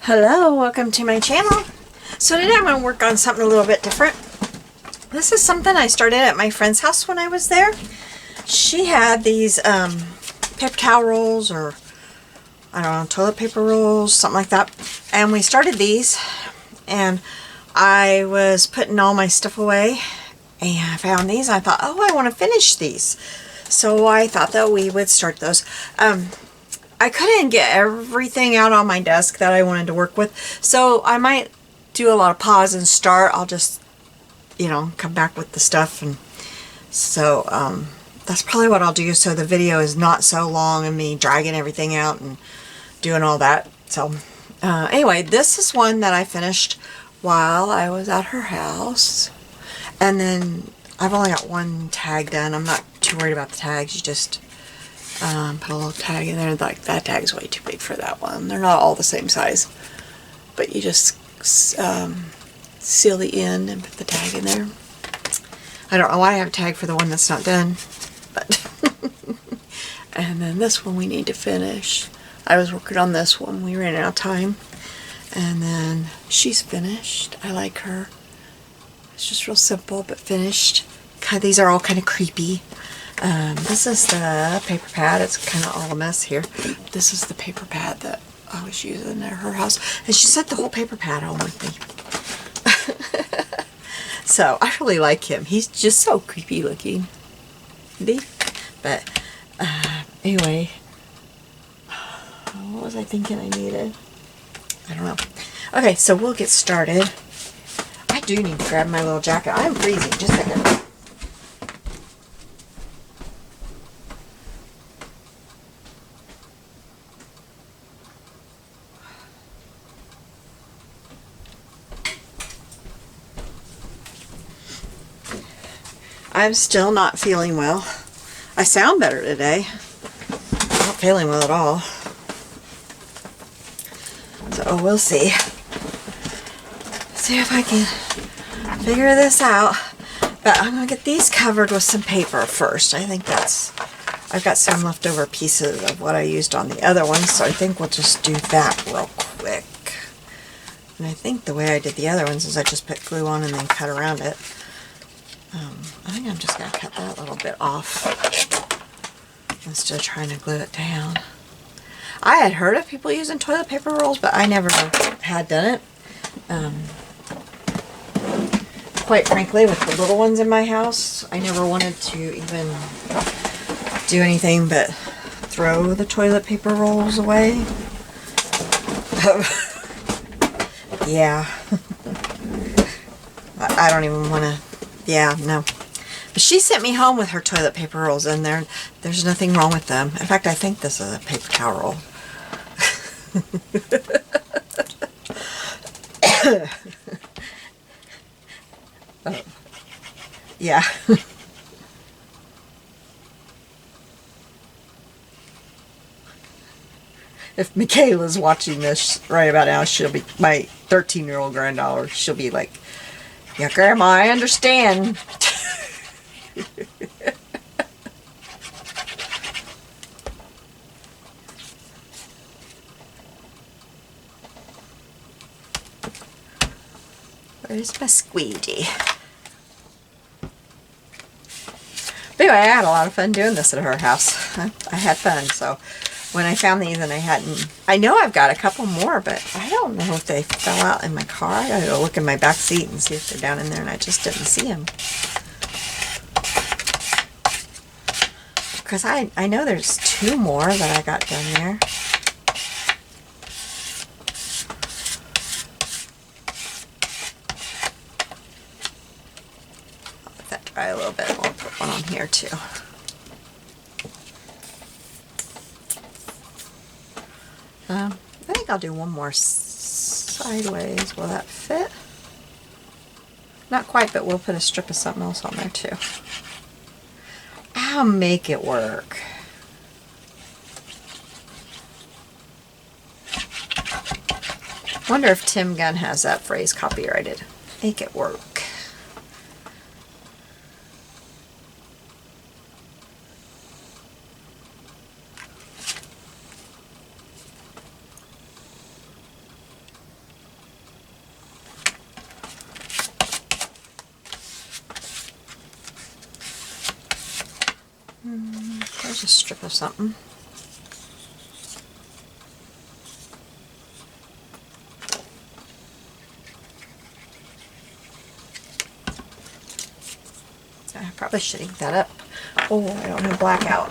Hello, welcome to my channel. So today I'm going to work on something a little bit different. This is something I started at my friend's house when I was there. She had these paper towel rolls, or I don't know, toilet paper rolls, something like that. And we started these, and I was putting all my stuff away, and I found these. I thought, oh, I want to finish these. So I thought that we would start those. I couldn't get everything out on my desk that I wanted to work with, so I might do a lot of pause and start. I'll just, come back with the stuff, and so that's probably what I'll do, so the video is not so long and me dragging everything out and doing all that. So anyway, this is one that I finished while I was at her house, and then I've only got one tag done. I'm not too worried about the tags. You just put a little tag in there. Like, that tag's way too big for that one. They're not all the same size, but you just seal the end and put the tag in there. I don't know why I have a tag for the one that's not done, but and then this one we need to finish. I was working on this one. We ran out of time, and then she's finished. I like her. It's just real simple but finished. These are all kind of creepy. This is the paper pad. It's kind of all a mess here. This is the paper pad that I was using at her house, and she sent the whole paper pad home with me. So I really like him. He's just so creepy looking. But anyway, what was I thinking I needed? I don't know. Okay, so we'll get started. I do need to grab my little jacket. I'm freezing. Just a second. I'm still not feeling well. I sound better today. I'm not feeling well at all. So we'll see. See if I can figure this out. But I'm going to get these covered with some paper first. I think I've got some leftover pieces of what I used on the other one, so I think we'll just do that real quick. And I think the way I did the other ones is I just put glue on and then cut around it. I think I'm just going to cut that little bit off instead of trying to glue it down. I had heard of people using toilet paper rolls, but I never had done it. Quite frankly, with the little ones in my house, I never wanted to even do anything but throw the toilet paper rolls away. Yeah. I don't even want to. Yeah, no. But she sent me home with her toilet paper rolls in there. There's nothing wrong with them. In fact, I think this is a paper towel roll. Yeah. If Michaela's watching this right about now, she'll be, my 13-year-old granddaughter, she'll be like, yeah, Grandma, I understand. Where's my squeegee? But anyway, I had a lot of fun doing this at her house. I had fun, so when I found these, and I know I've got a couple more, but I don't know if they fell out in my car. I gotta go look in my back seat and see if they're down in there, and I just didn't see them. Because I know there's two more that I got done there. I'll let that dry a little bit. We'll put one on here too. I think I'll do one more sideways. Will that fit? Not quite, but we'll put a strip of something else on there too. I'll make it work. Wonder if Tim Gunn has that phrase copyrighted. Make it work. a strip of something. I probably should ink that up. Oh, I don't have blackout.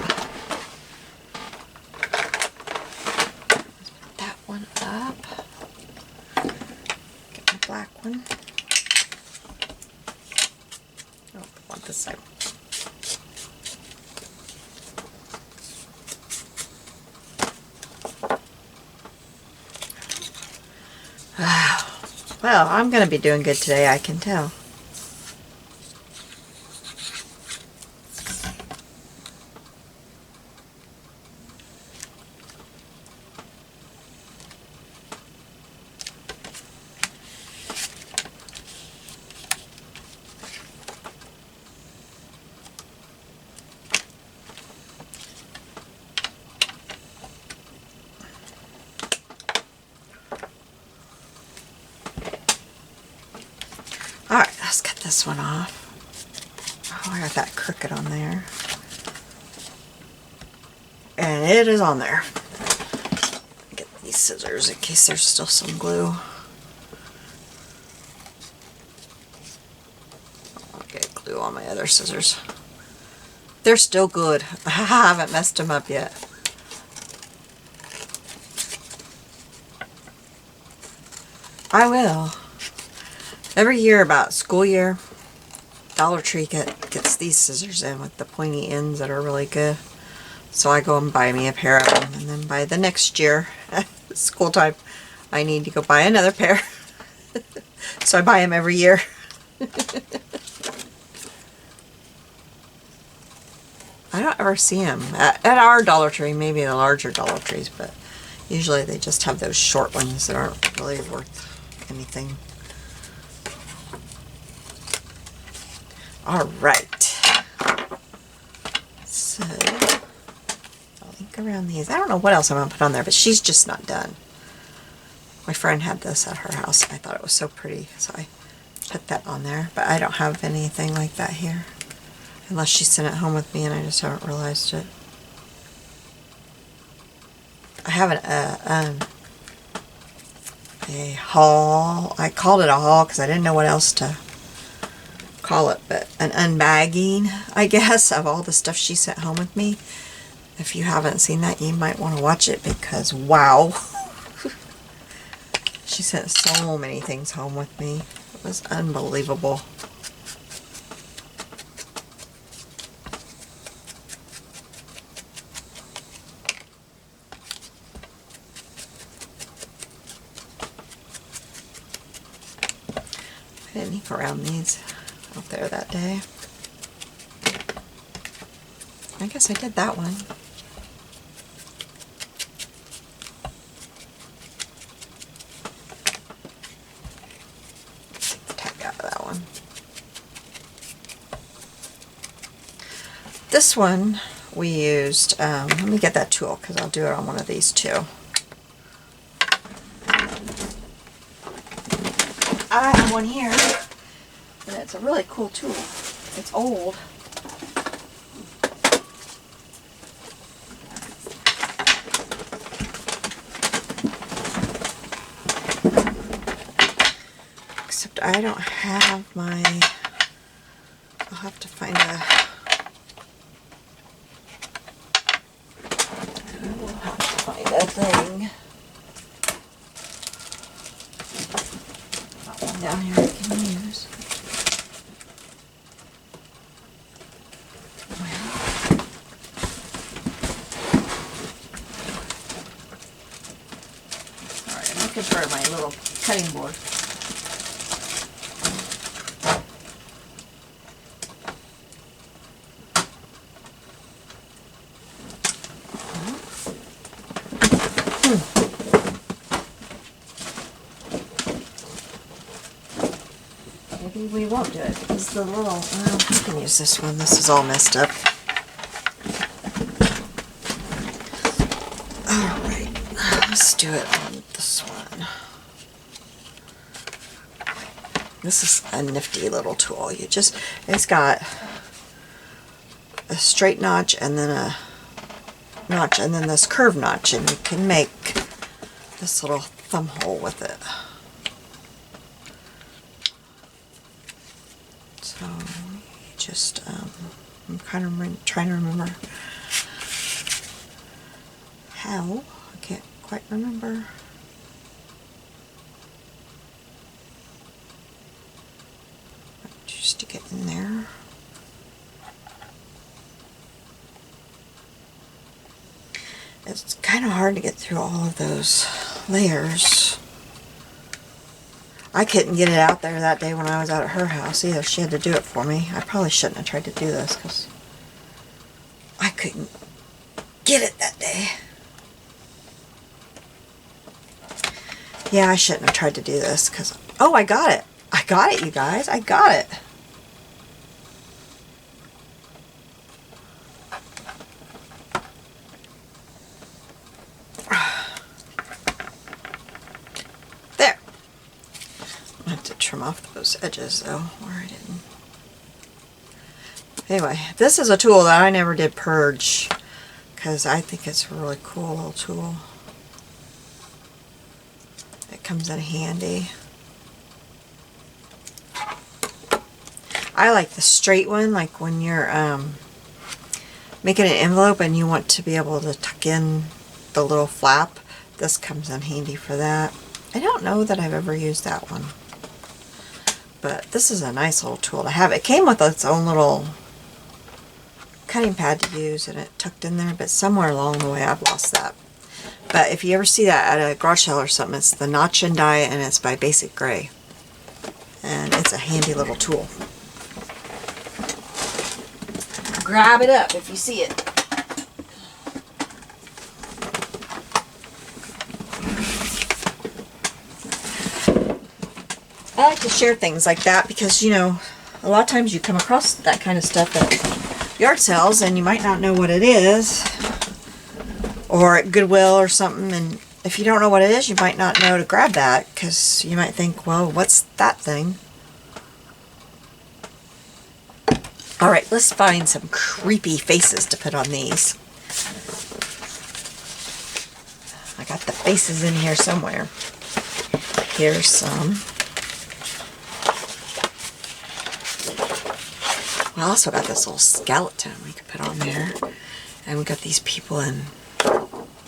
Let's put that one up. Get my black one. Oh, I want this side. Well, I'm going to be doing good today, I can tell. Alright, let's cut this one off. Oh, I got that crooked on there. And it is on there. Get these scissors in case there's still some glue. I'll get glue on my other scissors. They're still good. I haven't messed them up yet. I will. Every year about school year, Dollar Tree gets these scissors in with the pointy ends that are really good. So I go and buy me a pair of them, and then by the next year, school time, I need to go buy another pair. So I buy them every year. I don't ever see them at our Dollar Tree, maybe the larger Dollar Trees, but usually they just have those short ones that aren't really worth anything. All right. So I'll ink around these. I don't know what else I'm going to put on there, but she's just not done. My friend had this at her house. I thought it was so pretty, so I put that on there. But I don't have anything like that here. Unless she sent it home with me and I just haven't realized it. I have a haul. I called it a haul because I didn't know what else to call it, but an unbagging, I guess, of all the stuff she sent home with me. If you haven't seen that, you might want to watch it because, wow. She sent so many things home with me. It was unbelievable. I didn't ink around these out there that day. I guess I did that one. Take the tag out of that one. This one we used, let me get that tool because I'll do it on one of these too. I have one here, and it's a really cool tool. It's old. Except I don't have my, I'll have to find a, I will have to find a thing. Down here I can use. Alright, I'm looking for my little cutting board. Maybe we won't do it because the little, well, I can use this one. This is all messed up. Alright, let's do it on this one. This is a nifty little tool. It's got a straight notch and then a notch and then this curved notch, and you can make this little thumb hole with it. So just I'm kind of trying to remember how. I can't quite remember. Just stick it in there. It's kind of hard to get through all of those layers. I couldn't get it out there that day when I was out at her house either. She had to do it for me. I probably shouldn't have tried to do this because I couldn't get it that day. Yeah, I shouldn't have tried to do this because... Oh, I got it. I got it, you guys. I got it. There. I have to trim off those edges though, or I didn't. Anyway, this is a tool that I never did purge because I think it's a really cool little tool. It comes in handy. I like the straight one, like when you're making an envelope and you want to be able to tuck in the little flap. This comes in handy for that. I don't know that I've ever used that one, but this is a nice little tool to have. It came with its own little cutting pad to use, and it tucked in there, but somewhere along the way I've lost that. But if you ever see that at a garage sale or something, it's the Notch and Die, and it's by Basic Gray, and it's a handy little tool. Grab it up if you see it. I like to share things like that because, you know, a lot of times you come across that kind of stuff at yard sales and you might not know what it is, or at Goodwill or something, and if you don't know what it is, you might not know to grab that because you might think, well, what's that thing? Alright, let's find some creepy faces to put on these. I got the faces in here somewhere. Here's some. We also got this little skeleton we could put on there. And we got these people in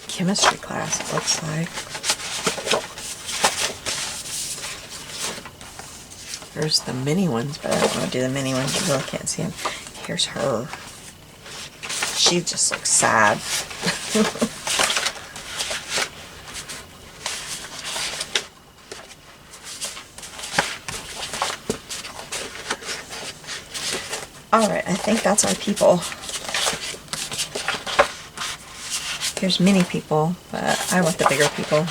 chemistry class, it looks like. There's the mini ones, but I don't want to do the mini ones. You really can't see them. Here's her. She just looks sad. Alright, I think that's our people. Here's mini people, but I want the bigger people.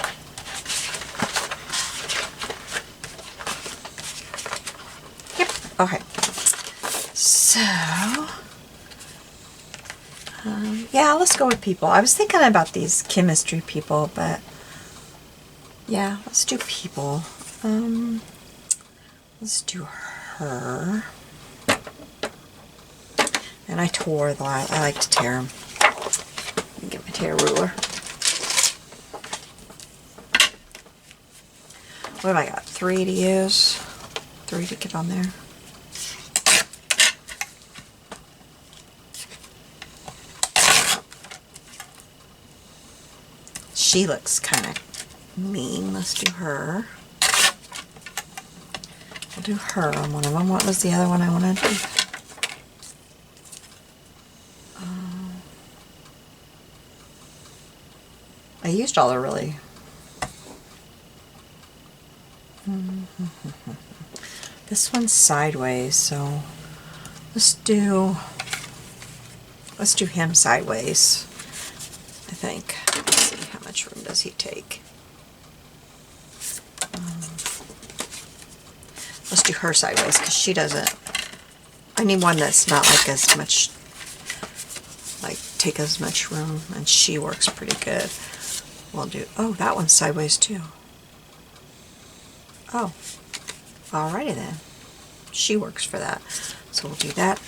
Okay, so, yeah, let's go with people. I was thinking about these chemistry people, but yeah, let's do people. Let's do her. And I tore the line. I like to tear them. Get my tear ruler. What have I got? 3 to use? 3 to get on there. She looks kind of mean. Let's do her. We'll do her on one of them. What was the other one I wanted to do? I used all the really... This one's sideways, so let's do him sideways, I think. Let's see, how much room does he take? Let's do her sideways, because she doesn't... I need one that's not like as much... like, take as much room, and she works pretty good. We'll do... Oh, that one's sideways, too. Oh. Alrighty then. She works for that. So we'll do that,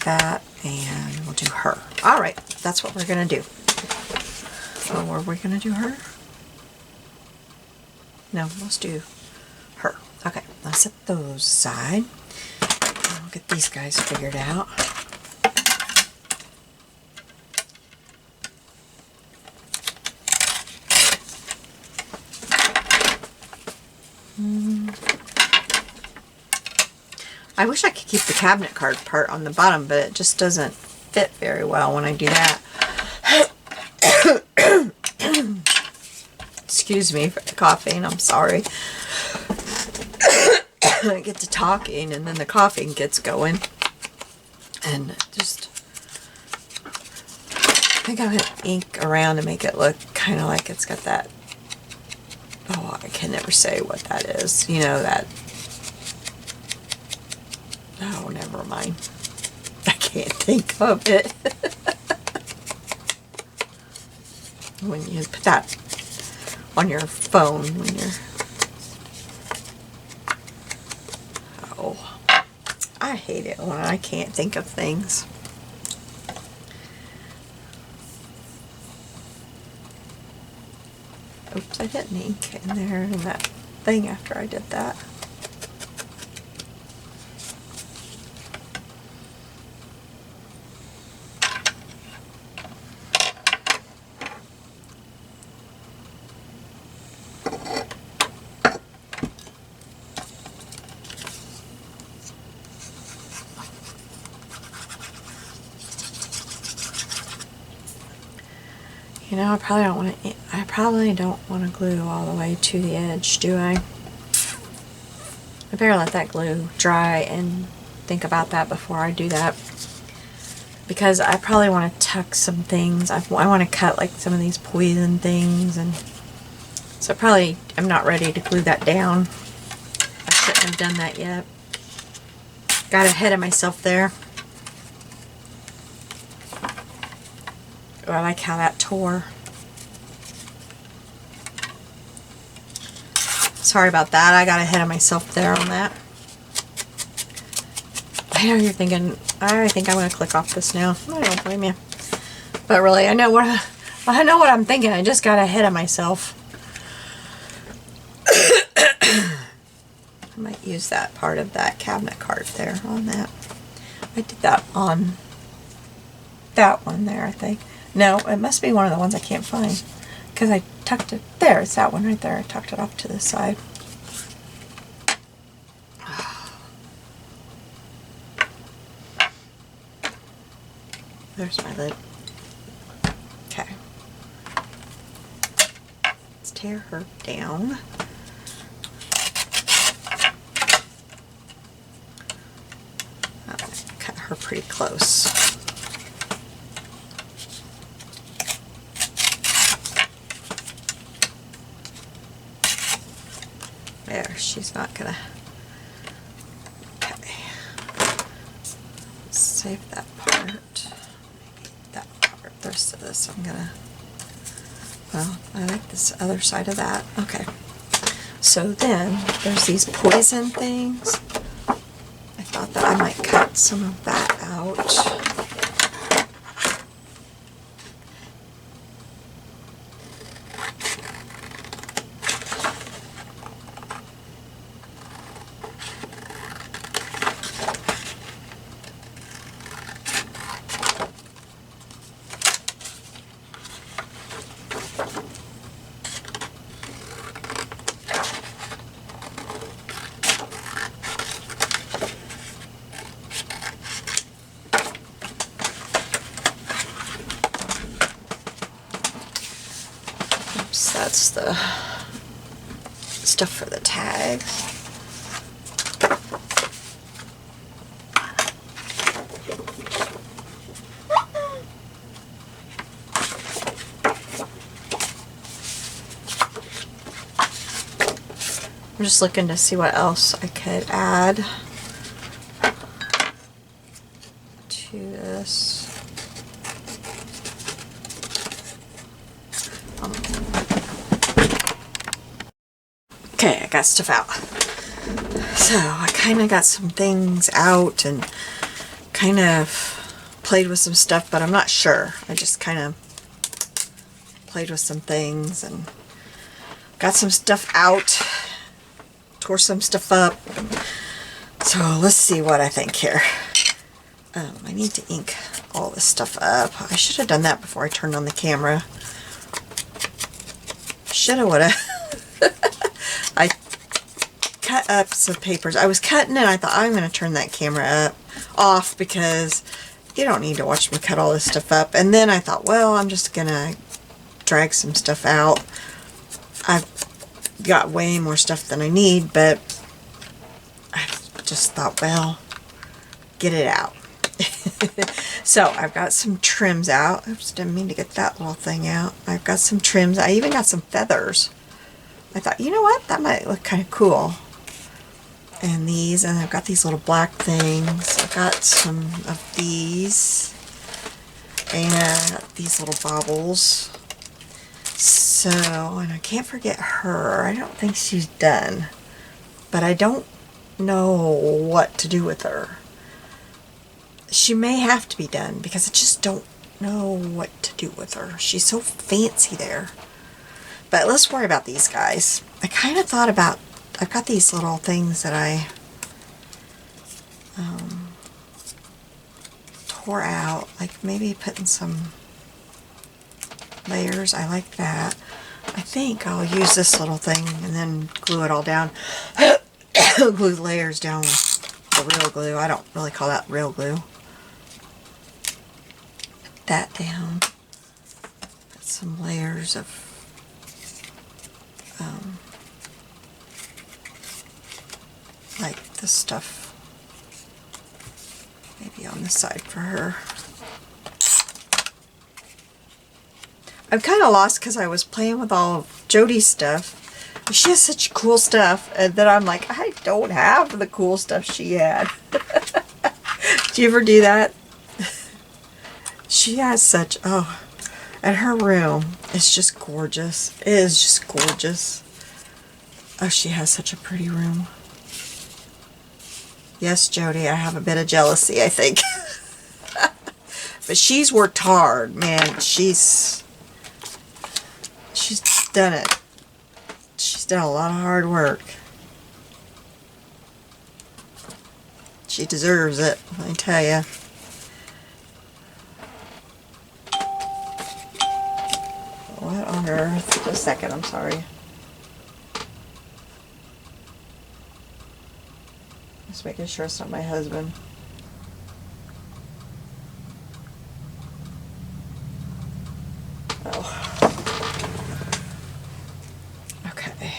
and we'll do her. Alright, that's what we're going to do. Oh, were we gonna do her? No, let's do her. Okay, let's set those aside. I'll get these guys figured out. I wish I could keep the cabinet card part on the bottom, but it just doesn't fit very well when I do that. Excuse me for the coughing, I'm sorry. I get to talking and then the coughing gets going. And just, I think I'm going to ink around to make it look kind of like it's got that, oh, I can never say what that is. You know, that, oh, never mind. I can't think of it. When you put that on your phone, when you're, oh, I hate it when I can't think of things. Oops, I didn't ink in there in that thing after I did that. You know, I probably don't want to glue all the way to the edge, do I? I better let that glue dry and think about that before I do that. Because I probably want to tuck some things. I want to cut like some of these poison things, and so probably I'm not ready to glue that down. I shouldn't have done that yet. Got ahead of myself there. Oh, I like how that tore. Sorry about that. I got ahead of myself there on that. I know you're thinking, I think I'm going to click off this now. I don't blame you. But really, I know what I'm thinking. I just got ahead of myself. I might use that part of that cabinet card there on that. I did that on that one there, I think. No, it must be one of the ones I can't find, because I tucked it there. It's that one right there. I tucked it off to the side. There's my lid. Okay. Let's tear her down. Cut her pretty close. There, she's not gonna. Okay. Save that part. Maybe that part. The rest of this I'm gonna. Well, I like this other side of that. Okay. So then there's these poison things. I thought that I might cut some of that out. That's the stuff for the tags. I'm just looking to see what else I could add to this. Okay, I got stuff out. So I kind of got some things out and kind of played with some stuff, but I'm not sure. I just kind of played with some things and got some stuff out, tore some stuff up. So let's see what I think here. I need to ink all this stuff up. I should have done that before I turned on the camera. Shoulda, woulda. I cut up some papers. I was cutting and I thought I'm going to turn that camera off because you don't need to watch me cut all this stuff up. And then I thought, well, I'm just going to drag some stuff out. I've got way more stuff than I need, but I just thought, well, get it out. So I've got some trims out. Oops, didn't mean to get that little thing out. I've got some trims. I even got some feathers. I thought, you know what? That might look kind of cool. And these, and I've got these little black things. I've got some of these. And these little baubles. So, and I can't forget her. I don't think she's done. But I don't know what to do with her. She may have to be done because I just don't know what to do with her. She's so fancy there. But let's worry about these guys. I kind of thought about, I've got these little things that I tore out. Like maybe putting some layers. I like that. I think I'll use this little thing and then glue it all down. Glue the layers down with the real glue. I don't really call that real glue. Put that down. Put some layers of like this stuff maybe on the side for her. I'm kind of lost because I was playing with all of Jody's stuff. She has such cool stuff, and then I'm like, I don't have the cool stuff she had. Do you ever do that? She has such, oh, and her room is just gorgeous. It is just gorgeous. Oh, she has such a pretty room. Yes, Jody, I have a bit of jealousy, I think. But she's worked hard, man. She's done it. She's done a lot of hard work. She deserves it, let me tell you. What on earth? Just a second, I'm sorry. Just making sure it's not my husband. Oh. Okay.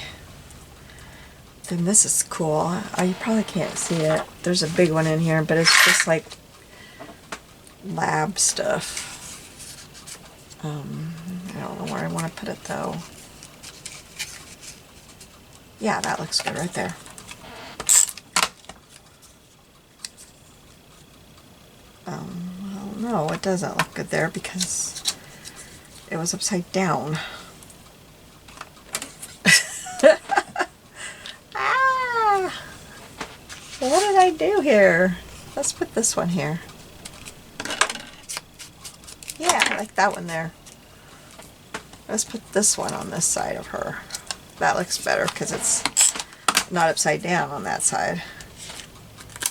Then this is cool. You probably can't see it. There's a big one in here, but it's just like lab stuff. I don't know where I want to put it though. Yeah, that looks good right there. Well, no, it doesn't look good there because it was upside down. Ah! What did I do here? Let's put this one here. Yeah, I like that one there. Let's put this one on this side of her. That looks better because it's not upside down on that side.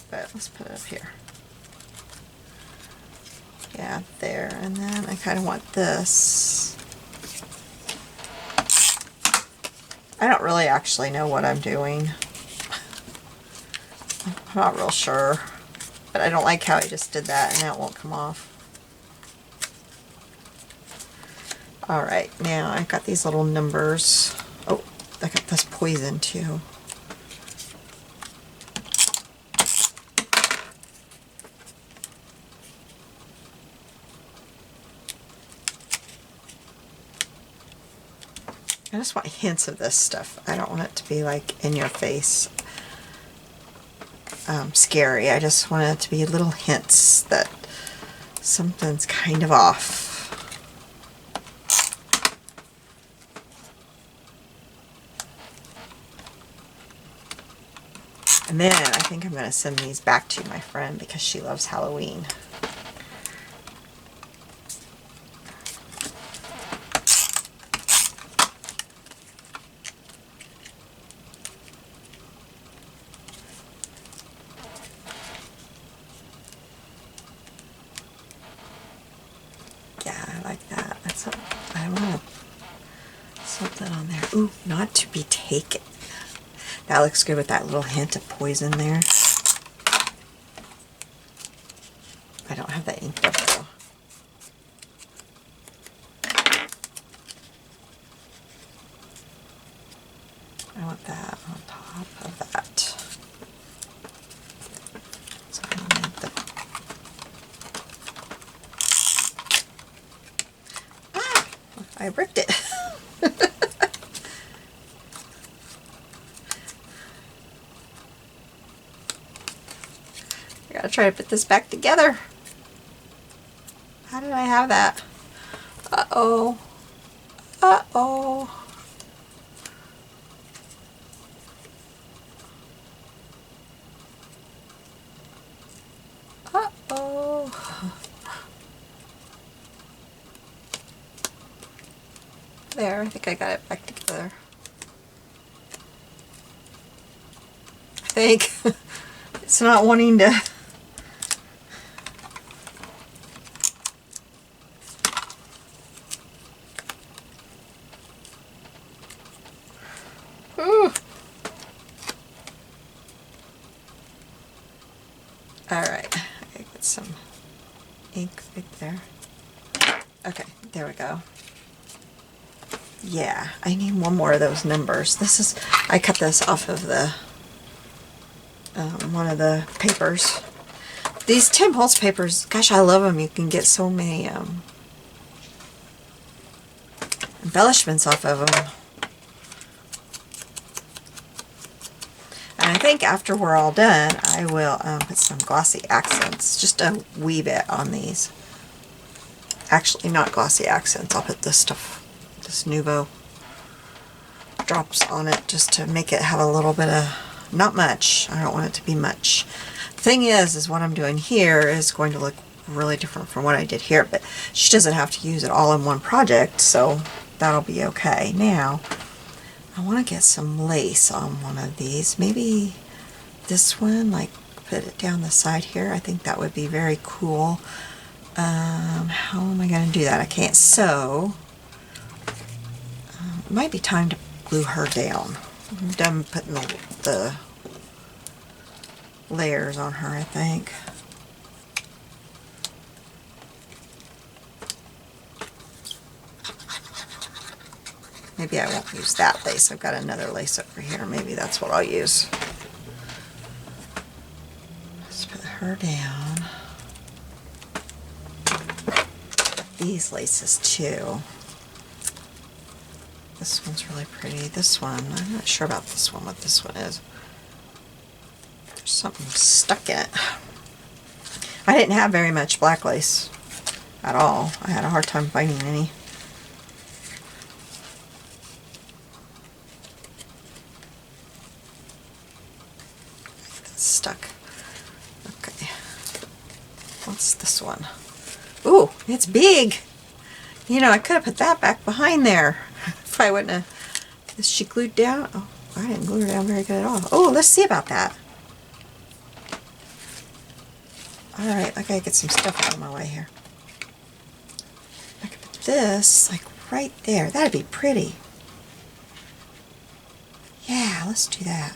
But let's put it up here. Yeah, there. And then I kind of want this. I don't really actually know what I'm doing. I'm not real sure. But I don't like how I just did that and now it won't come off. Alright, now I've got these little numbers. Oh, I got this poison too. I just want hints of this stuff. I don't want it to be like in your face scary. I just want it to be little hints that something's kind of off. And then I think I'm going to send these back to my friend because she loves Halloween. Ooh, not to be taken. That looks good with that little hint of poison there. I don't have that inked up though. I want that on top of that. So I need the... Ah! I ripped it. I gotta try to put this back together. How did I have that? Uh-oh. Uh-oh. Uh-oh. There, I think I got it back together. I think. It's not wanting to... Ooh. Alright, I gotta get some ink right there. Okay, there we go. Yeah, I need one more of those numbers. This is, I cut this off of the, one of the papers. These Tim Holtz papers, gosh, I love them. You can get so many embellishments off of them. And I think after we're all done, I will put some glossy accents, just a wee bit on these. Actually, not glossy accents. I'll put this stuff, this Nouveau drops on it just to make it have a little bit of, not much. I don't want it to be much. Thing is what I'm doing here is going to look really different from what I did here, but she doesn't have to use it all in one project, so that'll be okay. Now, I want to get some lace on one of these. Maybe this one, like put it down the side here. I think that would be very cool. How am I going to do that? I can't sew. It might be time to glue her down. I'm done putting the layers on her, I think. Maybe I won't use that lace. I've got another lace over here. Maybe that's what I'll use. Let's put her down. These laces too. This one's really pretty. This one, I'm not sure about this one, what this one is. There's something stuck in it. I didn't have very much black lace at all. I had a hard time finding any. That's stuck. Okay. What's this one? Ooh, it's big. You know, I could have put that back behind there if I wouldn't have. Is she glued down? Oh, I didn't glue her down very good at all. Oh, let's see about that. Alright, I gotta get some stuff out of my way here. I could put this, like, right there. That'd be pretty. Yeah, let's do that.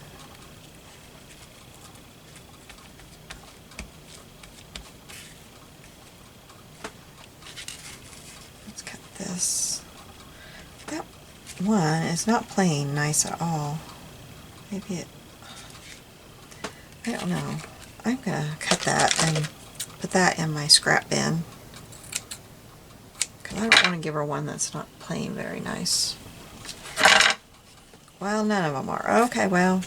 Let's cut this. That one is not playing nice at all. Maybe it... I don't know. I'm gonna cut that and put that in my scrap bin. Because I don't want to give her one that's not playing very nice. Well, none of them are. Okay, well,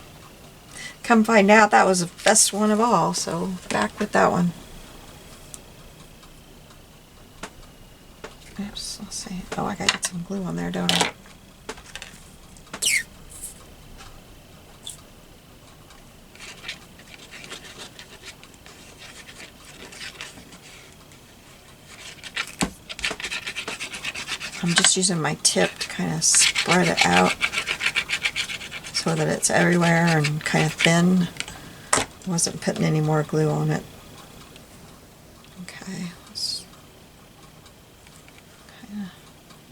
come find out that was the best one of all, so back with that one. Oops, let's see. Oh, I gotta get some glue on there, don't I? I'm just using my tip to kind of spread it out so that it's everywhere and kind of thin. I wasn't putting any more glue on it. Okay, let's kind of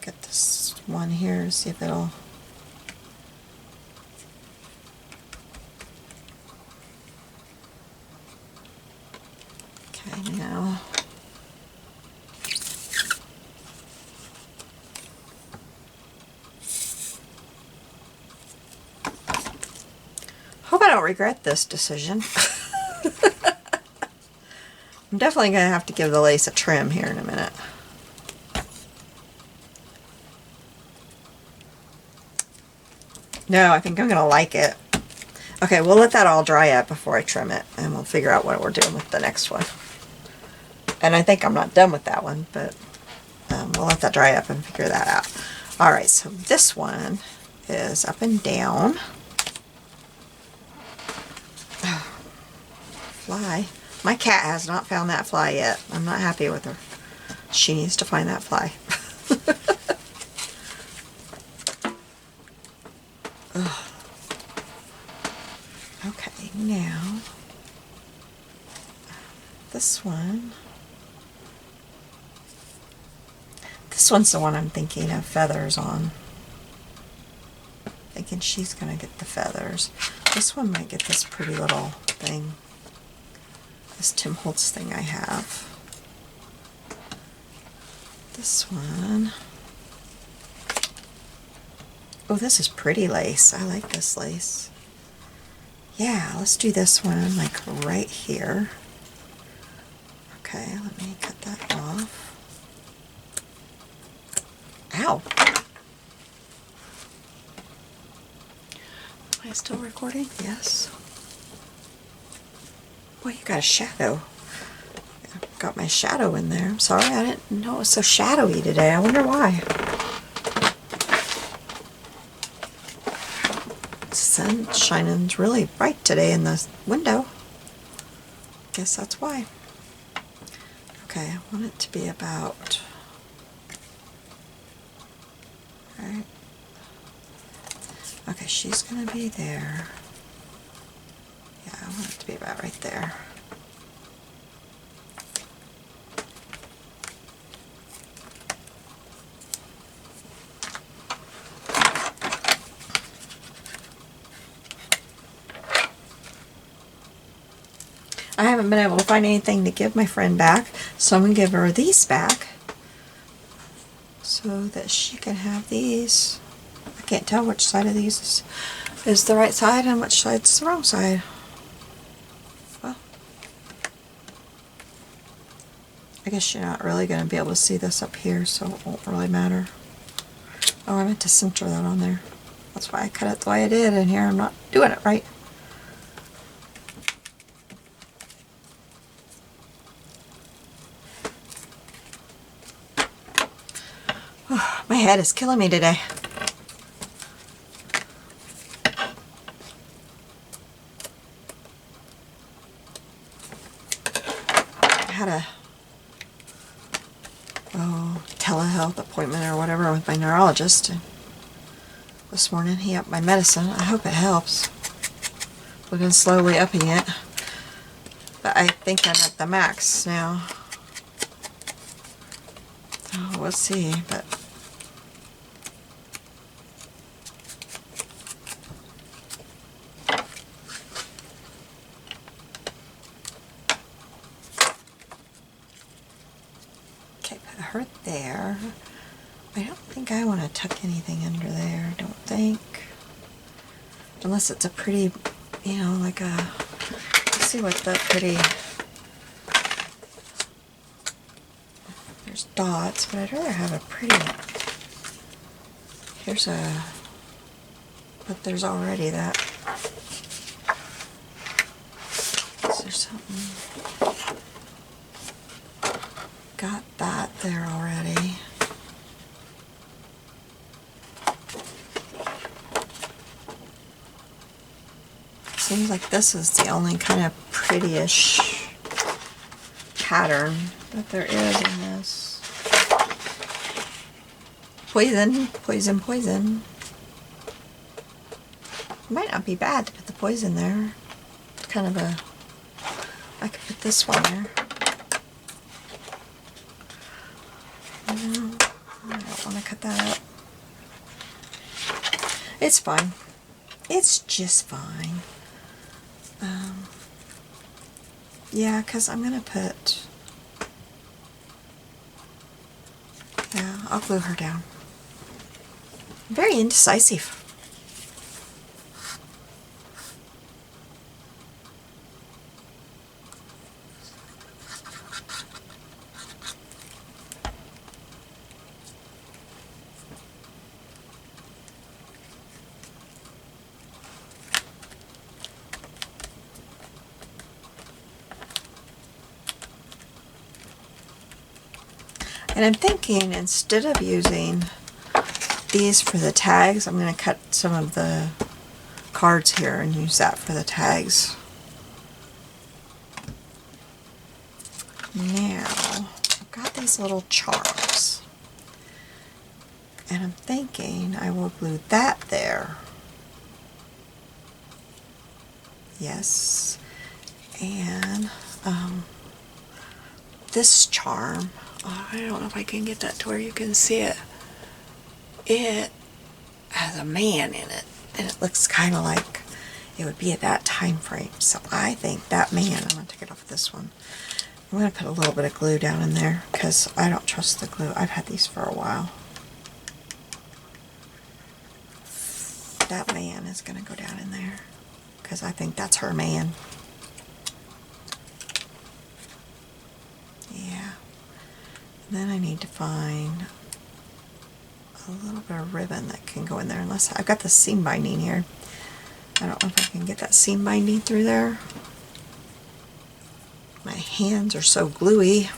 get this one here, see if it'll... don't regret this decision. I'm definitely going to have to give the lace a trim here in a minute. No, I think I'm going to like it. Okay, we'll let that all dry up before I trim it, and we'll figure out what we're doing with the next one. And I think I'm not done with that one, but we'll let that dry up and figure that out. Alright, so this one is up and down. Fly. My cat has not found that fly yet. I'm not happy with her. She needs to find that fly. Okay, now this one. This one's the one I'm thinking of feathers on. Thinking she's gonna get the feathers. This one might get this pretty little thing. This Tim Holtz thing I have. This one. Oh, this is pretty lace. I like this lace. Yeah, let's do this one like right here. Okay, let me cut that off. Ow! Am I still recording? Yes. Boy, you got a shadow. I've got my shadow in there. I'm sorry, I didn't know it was so shadowy today. I wonder why. The sun's shining really bright today in the window. Guess that's why. Okay, I want it to be about... Alright. Okay, she's going to be there. Yeah, I want it to be about right there. I haven't been able to find anything to give my friend back, so I'm going to give her these back so that she can have these. I can't tell which side of these is the right side and which side's the wrong side. Well, I guess you're not really going to be able to see this up here, so it won't really matter. Oh, I meant to center that on there. That's why I cut it the way I did, and here I'm not doing it right. My head is killing me today. I had a telehealth appointment or whatever with my neurologist this morning. He upped my medicine. I hope it helps. We've been slowly upping it, but I think I'm at the max now. Oh, we'll see, but her there. I don't think I want to tuck anything under there. Don't think. Unless it's a pretty, you know, like a, let's see what the pretty, there's dots, but I'd rather have a pretty, here's a, but there's already that. Is there something? Got that there already. Seems like this is the only kind of prettyish pattern that there is in this. Poison, poison, poison. Might not be bad to put the poison there. It's kind of a, I could put this one there. No, I don't want to cut that up. It's fine. It's just fine. Yeah, because I'm going to put... Yeah, I'll glue her down. I'm very indecisive. And I'm thinking instead of using these for the tags, I'm going to cut some of the cards here and use that for the tags. Now, I've got these little charms. And I'm thinking I will glue that there. Yes. And this charm, I don't know if I can get that to where you can see it. It has a man in it, and it looks kind of like it would be at that time frame. So I think that man, I'm going to take it off this one. I'm going to put a little bit of glue down in there because I don't trust the glue. I've had these for a while. That man is going to go down in there because I think that's her man. Yeah. And then I need to find a little bit of ribbon that can go in there, unless I've got the seam binding here. I don't know if I can get that seam binding through there. My hands are so gluey.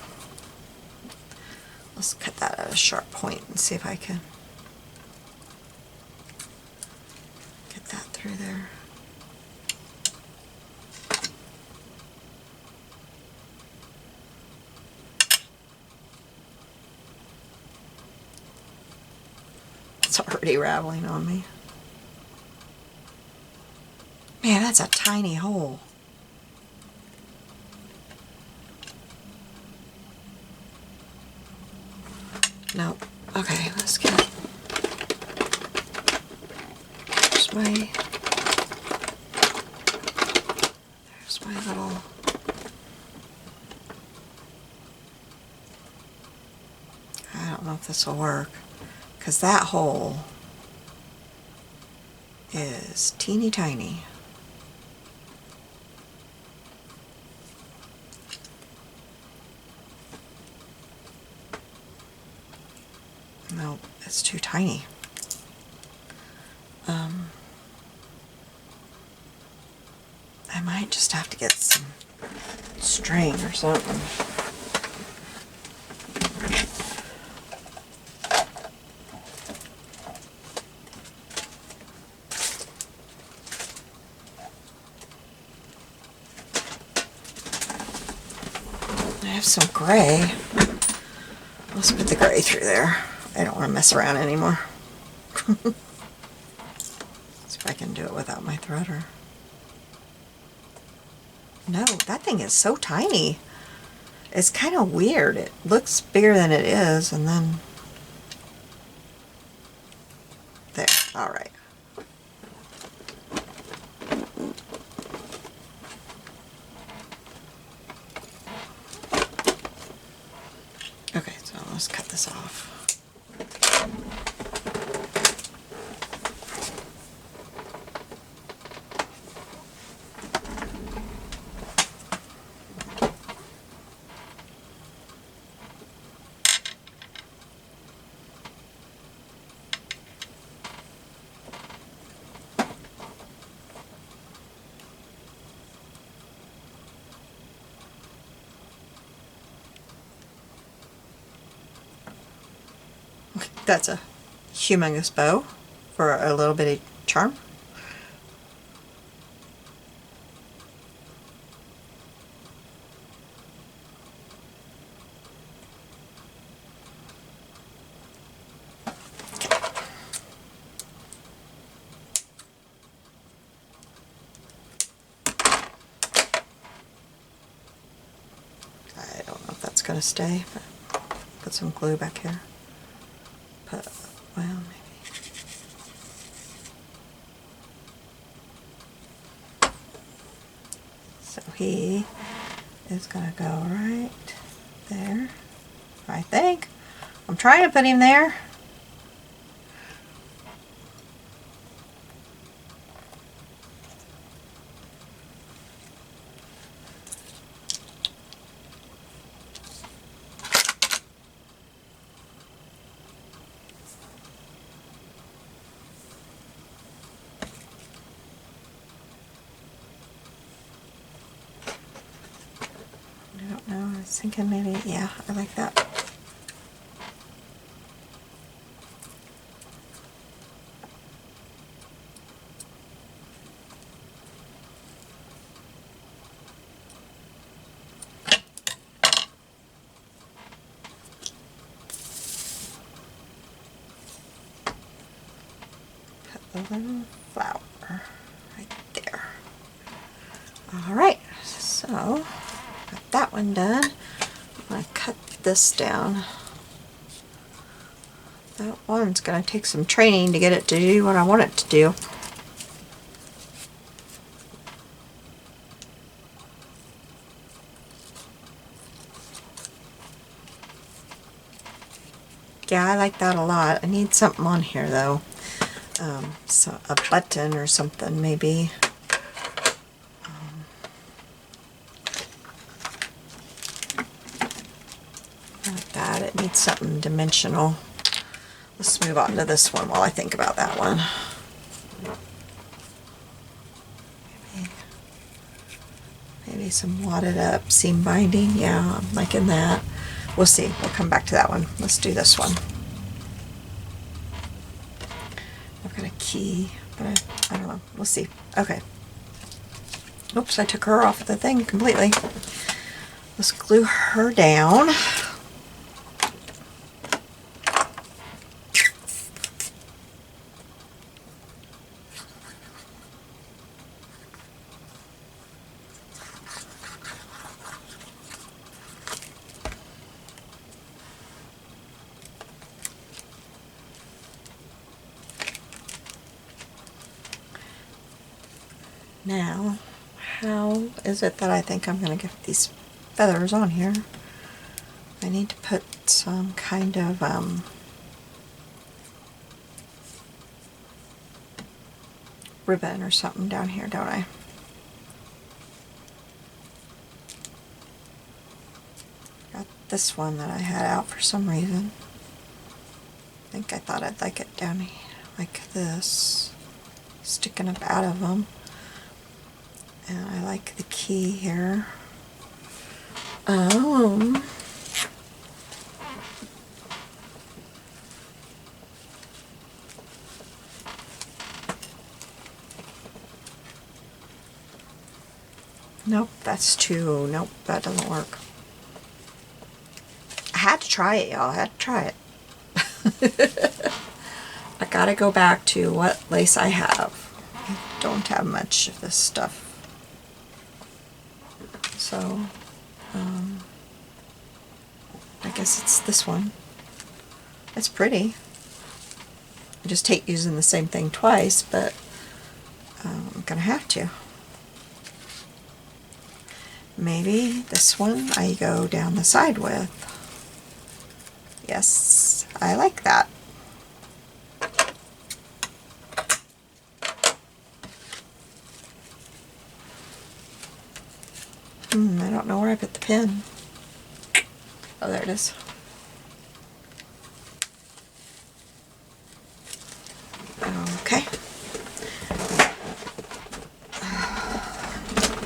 Let's cut that at a sharp point and see if I can get that through there. It's already raveling on me. Man, that's a tiny hole. Nope. Okay, let's get it. There's my little... I don't know if this will work, because that hole is teeny tiny. Nope, it's too tiny. I might just have to get some string or something. I have some gray. Let's put the gray through there. I don't want to mess around anymore. See if I can do it without my threader. No, that thing is so tiny. It's kind of weird. It looks bigger than it is, and then... There, alright. Okay, so let's cut this off. That's a humongous bow for a little bitty charm. I don't know if that's going to stay, but put some glue back here. Well, maybe. So he is going to go right there, I think. I'm trying to put him there. I don't know, I was thinking maybe, yeah, I like that. little flower right there. All right, so got that one done. I'm going to cut this down. That one's going to take some training to get it to do what I want it to do. Yeah, I like that a lot. I need something on here though. So a button or something maybe. Like that. It needs something dimensional. Let's move on to this one while I think about that one. Maybe some wadded up seam binding. Yeah, I'm liking that. We'll see. We'll come back to that one. Let's do this one. I've got a key, but I don't know. We'll see. Okay. Oops, I took her off the thing completely. Let's glue her down. Now, how is it that I think I'm going to get these feathers on here? I need to put some kind of ribbon or something down here, don't I? Got this one that I had out for some reason. I think I thought I'd like it down here like this, sticking up out of them. And I like the key here. Nope, that's too, nope, that doesn't work. I had to try it, y'all. I had to try it. I gotta go back to what lace I have. I don't have much of this stuff. So, I guess it's this one. It's pretty. I just hate using the same thing twice, but I'm gonna have to. Maybe this one I go down the side with. Yes, I like that. I don't know where I put the pin. Oh, there it is. Okay.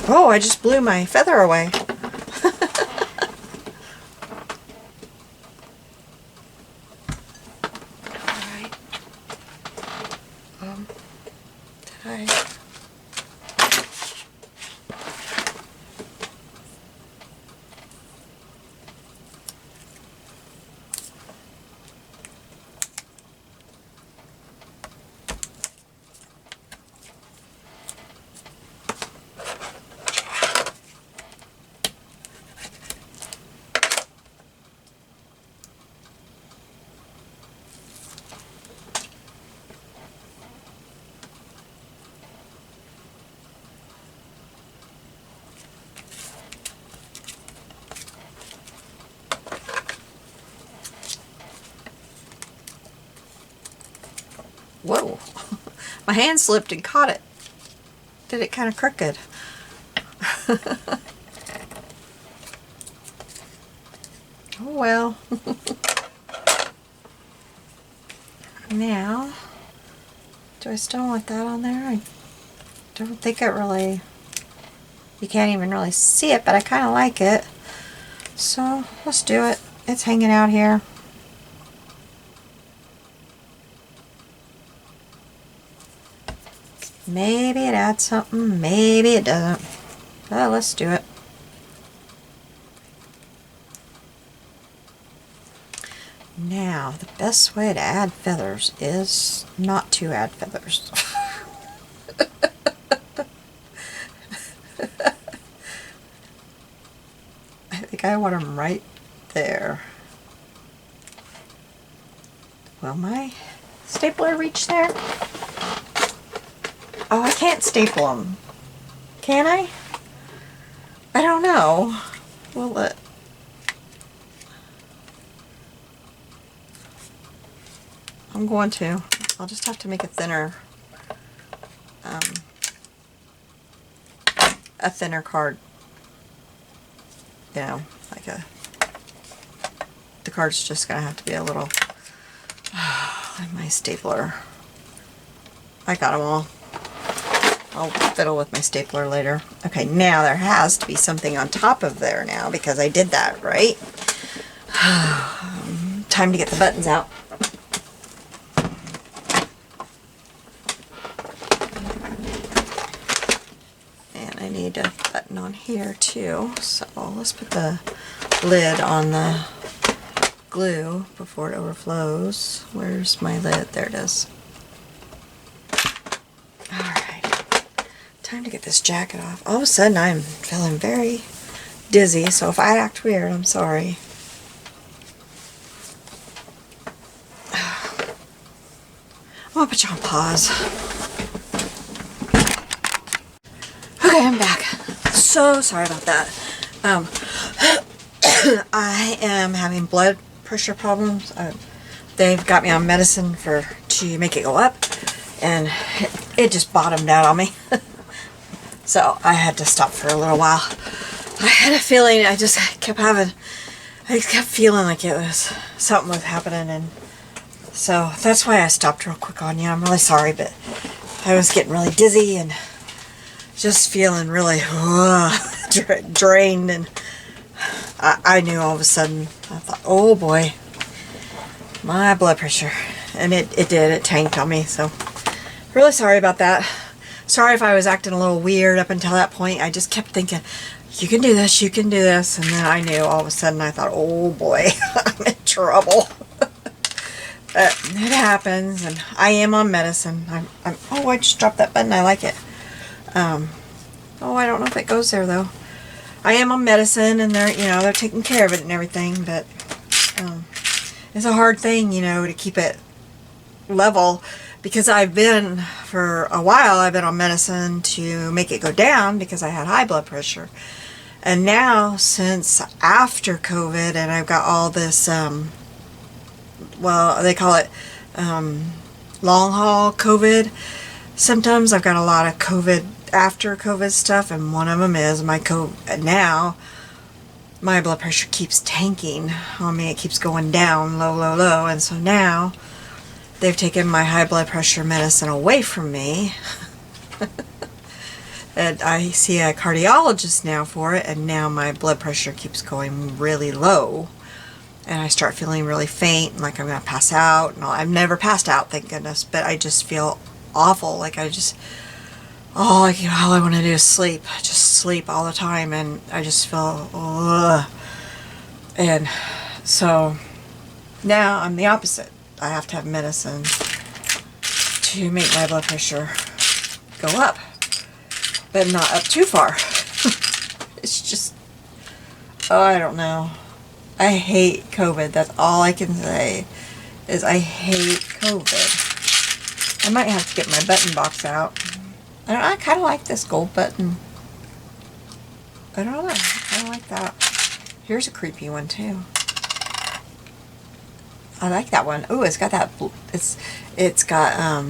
Oh, I just blew my feather away. Alright. Did I... Whoa, my hand slipped and caught it. Did it kind of crooked. Oh well. Now, do I still want that on there? I don't think it really, you can't even really see it, but I kind of like it. So let's do it. It's hanging out here. Maybe it adds something, maybe it doesn't. But let's do it. Now, the best way to add feathers is not to add feathers. I think I want them right there. Will my stapler reach there? Oh, I can't staple them. Can I? I don't know. Will it? I'm going to. I'll just have to make a thinner card. You know, like the card's just gonna have to be a little. My stapler. I got them all. I'll fiddle with my stapler later. Okay, now there has to be something on top of there now because I did that, right? Time to get the buttons out. And I need a button on here too. So let's put the lid on the glue before it overflows. Where's my lid? There it is. Time to get this jacket off. All of a sudden I'm feeling very dizzy, so if I act weird, I'm sorry. I'm gonna put you on pause. Okay, I'm back. So sorry about that. I am having blood pressure problems. They've got me on medicine to make it go up, and it just bottomed out on me. So I had to stop for a little while. I had a feeling, I kept feeling like something was happening, and so that's why I stopped real quick on you. I'm really sorry, but I was getting really dizzy and just feeling really drained, and I knew all of a sudden, I thought, oh boy, my blood pressure, and it tanked on me, so really sorry about that. Sorry if I was acting a little weird up until that point. I just kept thinking, you can do this, you can do this. And then I knew all of a sudden, I thought, oh boy, I'm in trouble. But it happens, and I am on medicine. Oh, I just dropped that button. I like it. Oh, I don't know if it goes there though. I am on medicine, and they're taking care of it and everything, but it's a hard thing, to keep it level. Because for a while, I've been on medicine to make it go down because I had high blood pressure. And now, since after COVID, and I've got all this, well, they call it long haul COVID symptoms. I've got a lot of after COVID stuff, and one of them is my COVID. Now, my blood pressure keeps tanking on me. It keeps going down, low, low, low. And so now, they've taken my high blood pressure medicine away from me. And I see a cardiologist now for it, and now my blood pressure keeps going really low. And I start feeling really faint, and like I'm going to pass out. And I've never passed out, thank goodness, but I just feel awful. Like all I want to do is sleep. Just sleep all the time, and I just feel, ugh. And so now I'm the opposite. I have to have medicine to make my blood pressure go up, but not up too far. It's just, I don't know. I hate COVID. That's all I can say, is I hate COVID. I might have to get my button box out. I kind of like this gold button. I don't know. I don't like that. Here's a creepy one too. I like that one. Oh, it's got that. It's got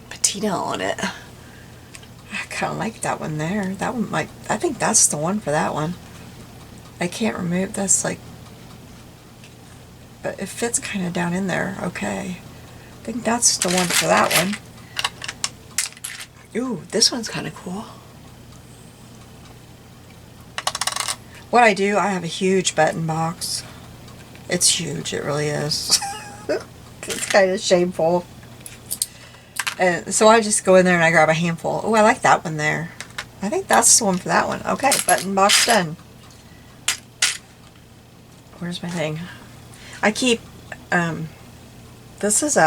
patina on it. I kind of like that one there. That one might. I think that's the one for that one. I can't remove. That's like, but it fits kind of down in there. Okay, I think that's the one for that one. Ooh, this one's kind of cool. What I do, I have a huge button box. It's huge, it really is. It's kind of shameful. And so I just go in there and I grab a handful. Oh, I like that one there. I think that's the one for that one. Okay, button box done. where's my thing? I keep, this is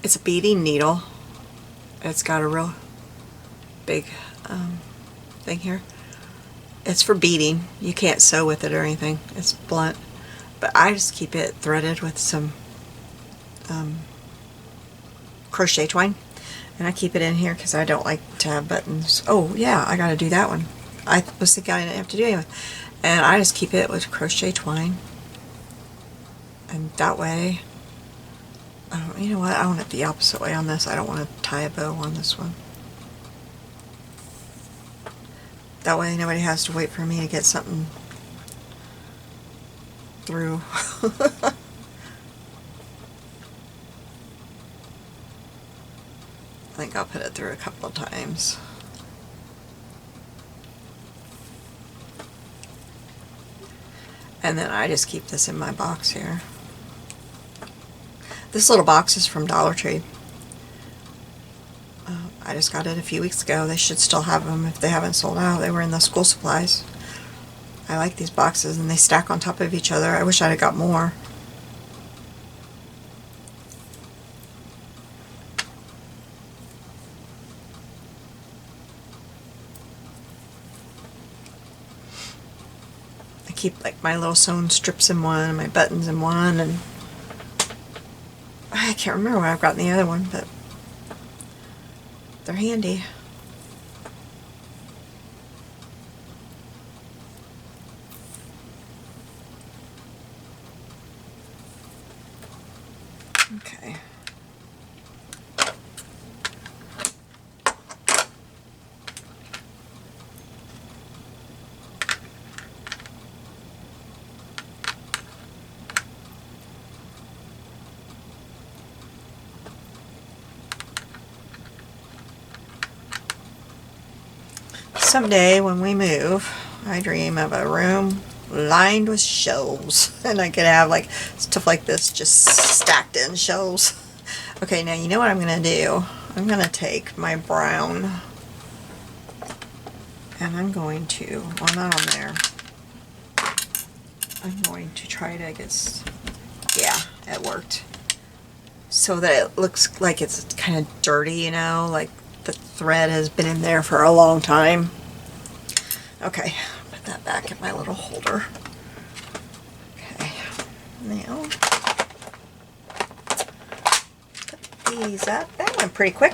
it's a beading needle. It's got a real big thing here. It's for beading. You can't sew with it or anything. It's blunt. But I just keep it threaded with some crochet twine. And I keep it in here because I don't like to have buttons. Oh yeah, I gotta do that one. I was thinking I didn't have to do anything. And I just keep it with crochet twine. And that way, you know what, I want it the opposite way on this. I don't want to tie a bow on this one. That way nobody has to wait for me to get something through. I think I'll put it through a couple of times. And then I just keep this in my box here. This little box is from Dollar Tree. I just got it a few weeks ago. They should still have them if they haven't sold out. They were in the school supplies. I like these boxes and they stack on top of each other. I wish I'd have got more. I keep like my little sewn strips in one and my buttons in one, and I can't remember where I've gotten the other one, but they're handy. Okay. Someday when we move, I dream of a room lined with shelves, and I could have like stuff like this just stacked in shelves. Okay, now you know what I'm gonna do? I'm gonna take my brown and I'm going to, well, not on there, I'm going to try to get, yeah, it worked, so that it looks like it's kind of dirty, you know, like the thread has been in there for a long time. Okay, put that back in my little holder. Okay, now put these up. That went pretty quick.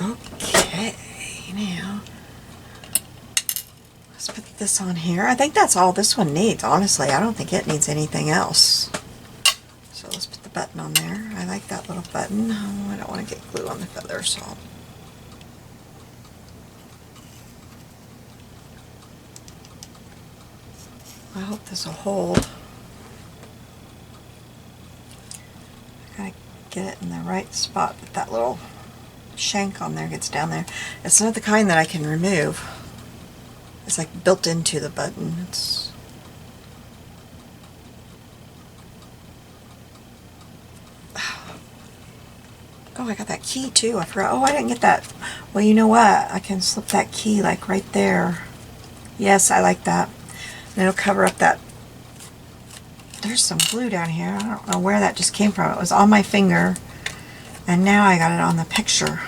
Okay, now let's put this on here. I think that's all this one needs, honestly. I don't think it needs anything else. So let's put the button on there. I like that little button. Oh, I don't want to get glue on the feather, so I hope this will hold. I gotta get it in the right spot that that little shank on there gets down there. It's not the kind that I can remove. It's like built into the button. It's oh, I got that key too. I forgot. Oh, I didn't get that. Well, you know what? I can slip that key like right there. Yes, I like that. And it'll cover up that. There's some glue down here. I don't know where that just came from. It was on my finger, and now I got it on the picture.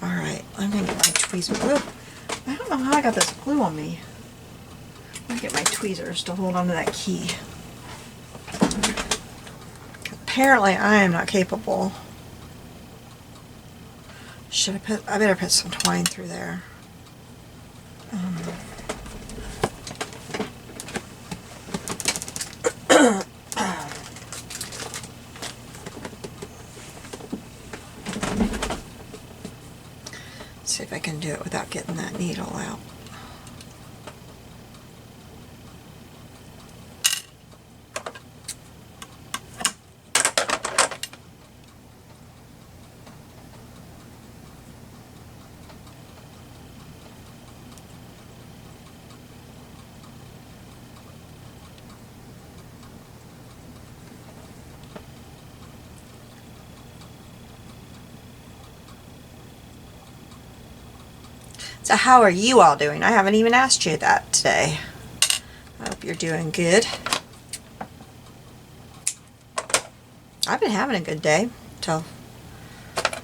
Alright, I'm going to get my tweezers. Glue. I don't know how I got this glue on me. I'm going to get my tweezers to hold onto that key. Apparently I am not capable. Should I put, I better put some twine through there. See if I can do it without getting that needle out. So how are you all doing? I haven't even asked you that today. I hope you're doing good. I've been having a good day till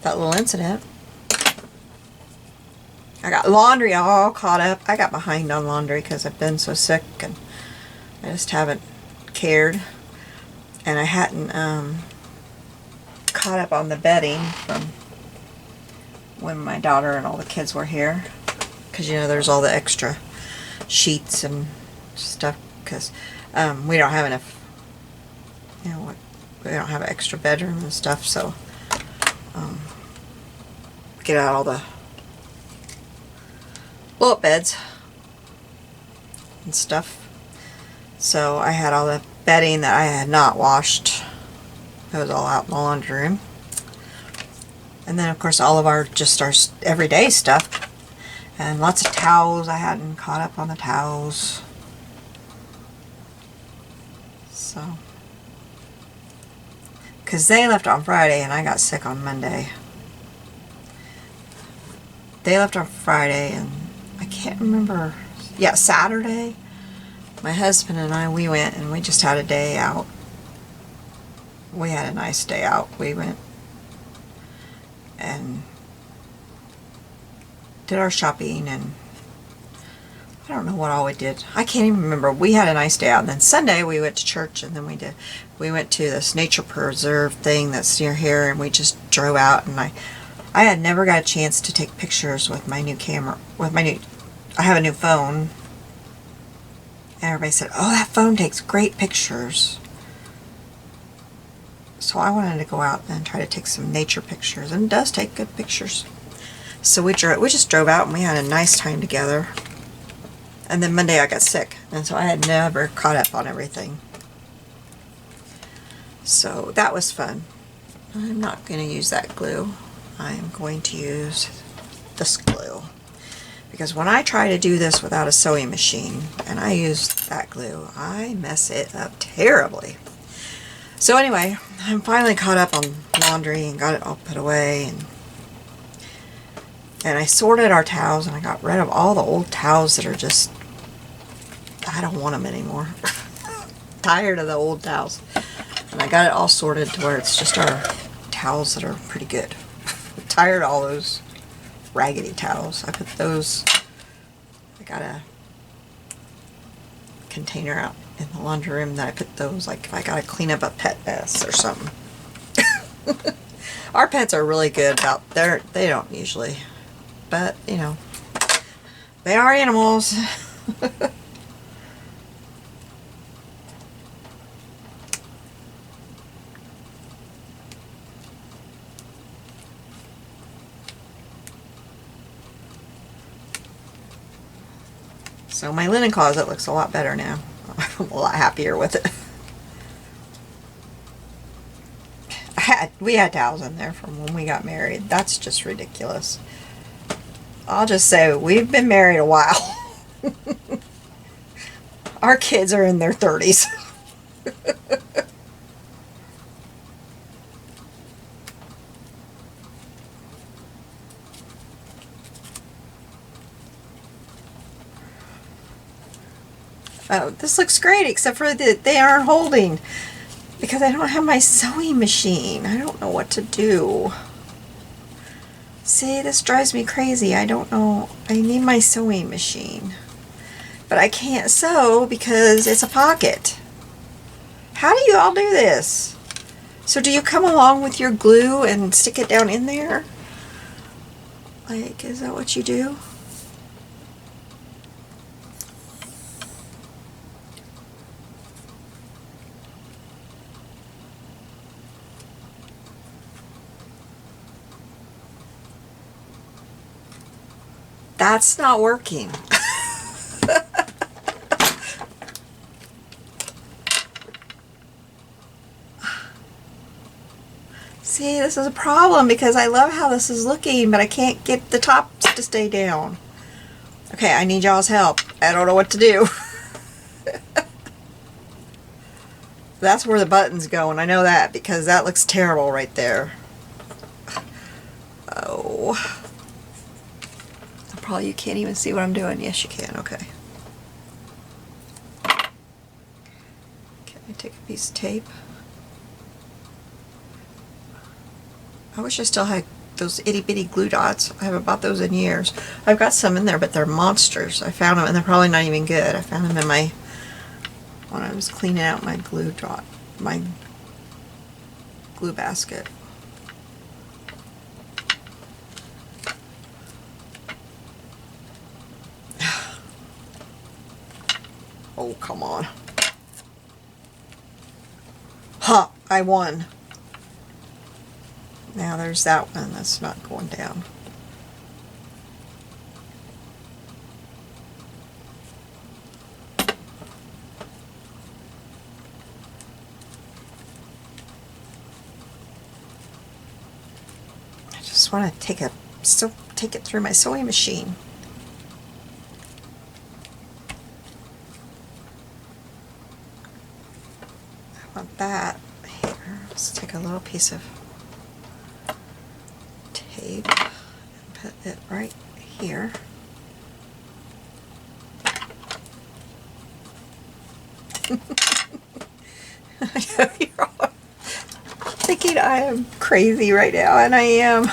that little incident. I got laundry all caught up. I got behind on laundry because I've been so sick and I just haven't cared. And I hadn't caught up on the bedding from when my daughter and all the kids were here. Because, you know, there's all the extra sheets and stuff because we don't have enough, you know, we don't have an extra bedroom and stuff, so get out all the bullet beds and stuff. So I had all the bedding that I had not washed. It was all out in the laundry room. And then of course all of our everyday stuff. And lots of towels. I hadn't caught up on the towels. So, because they left on Friday and I got sick on Monday. They left on Friday and I can't remember. Yeah, Saturday. My husband and I, we went and we just had a day out. We had a nice day out. We went and did our shopping and I don't know what all we did. I can't even remember. We had a nice day out and then Sunday we went to church and then we went to this nature preserve thing that's near here and we just drove out and I had never got a chance to take pictures with my new camera, I have a new phone. And everybody said, oh, that phone takes great pictures. So I wanted to go out and try to take some nature pictures. And it does take good pictures. So we just drove out and we had a nice time together. And then Monday I got sick. And so I had never caught up on everything. So that was fun. I'm not going to use that glue. I am going to use this glue. Because when I try to do this without a sewing machine, and I use that glue, I mess it up terribly. So anyway, I'm finally caught up on laundry and got it all put away. And I sorted our towels and I got rid of all the old towels that are just, I don't want them anymore. Tired of the old towels. And I got it all sorted to where it's just our towels that are pretty good. Tired of all those raggedy towels. I put those, I got a container out in the laundry room that I put those, like if I gotta clean up a pet mess or something. Our pets are really good about they don't usually, but you know, they are animals. So my linen closet looks a lot better now. I'm a lot happier with it. We had towels in there from when we got married. That's just ridiculous. I'll just say we've been married a while. Our kids are in their 30s. Oh, this looks great, except for that they aren't holding. Because I don't have my sewing machine. I don't know what to do. See, this drives me crazy. I don't know. I need my sewing machine. But I can't sew because it's a pocket. How do you all do this? So do you come along with your glue and stick it down in there? Like, is that what you do? That's not working. See, this is a problem because I love how this is looking, but I can't get the tops to stay down. Okay, I need y'all's help. I don't know what to do. That's where the buttons go, and I know that because that looks terrible right there. Oh. probably you can't even see what I'm doing. Yes, you can. Okay. Okay, take a piece of tape. I wish I still had those itty bitty glue dots. I haven't bought those in years. I've got some in there, but they're monsters. I found them, and they're probably not even good. I found them in my, when I was cleaning out my glue dot, my glue basket. Oh, come on. Ha! I won. Now there's that one that's not going down. I just want to take it through my sewing machine. I want that here. Let's take a little piece of tape and put it right here. I know you're all thinking I am crazy right now, and I am.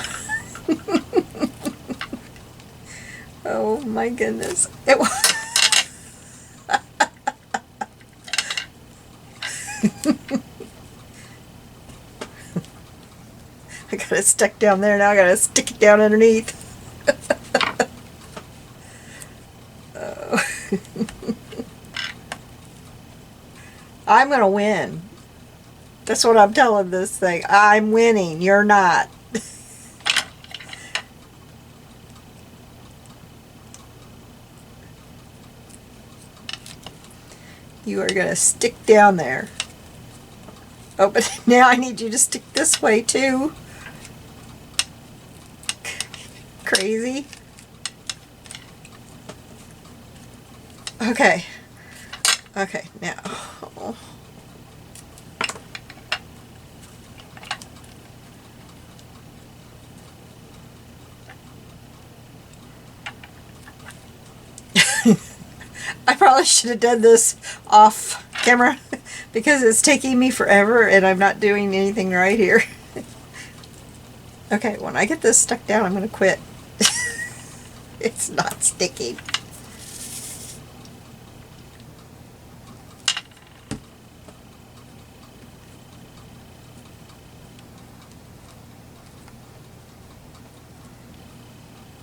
Oh my goodness. It was. I got it stuck down there, now I gotta stick it down underneath. Oh. I'm gonna win. That's what I'm telling this thing. I'm winning, you're not. You are gonna stick down there. Oh, but now I need you to stick this way too. Crazy. Okay. Okay, now. Oh. I probably should have done this off camera because it's taking me forever and I'm not doing anything right here. Okay, when I get this stuck down, I'm going to quit. It's not sticking.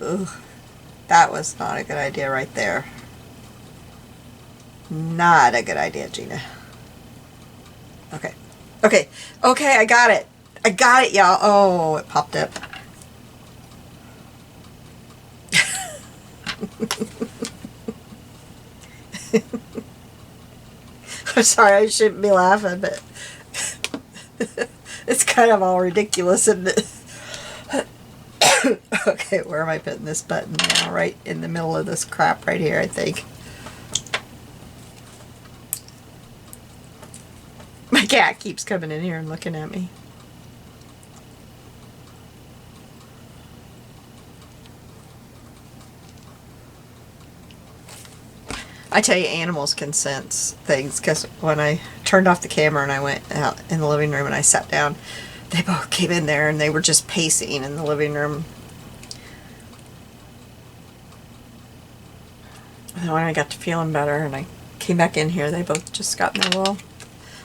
Ugh, that was not a good idea right there. Not a good idea, Gina. Okay. Okay. Okay, I got it. I got it, y'all. Oh, it popped up. I'm sorry, I shouldn't be laughing, but it's kind of all ridiculous, isn't it? Okay, where am I putting this button now? Right in the middle of this crap right here, I think. My cat keeps coming in here and looking at me. I tell you, animals can sense things, because when I turned off the camera and I went out in the living room and I sat down, they both came in there and they were just pacing in the living room. And when I got to feeling better and I came back in here, they both just got in their little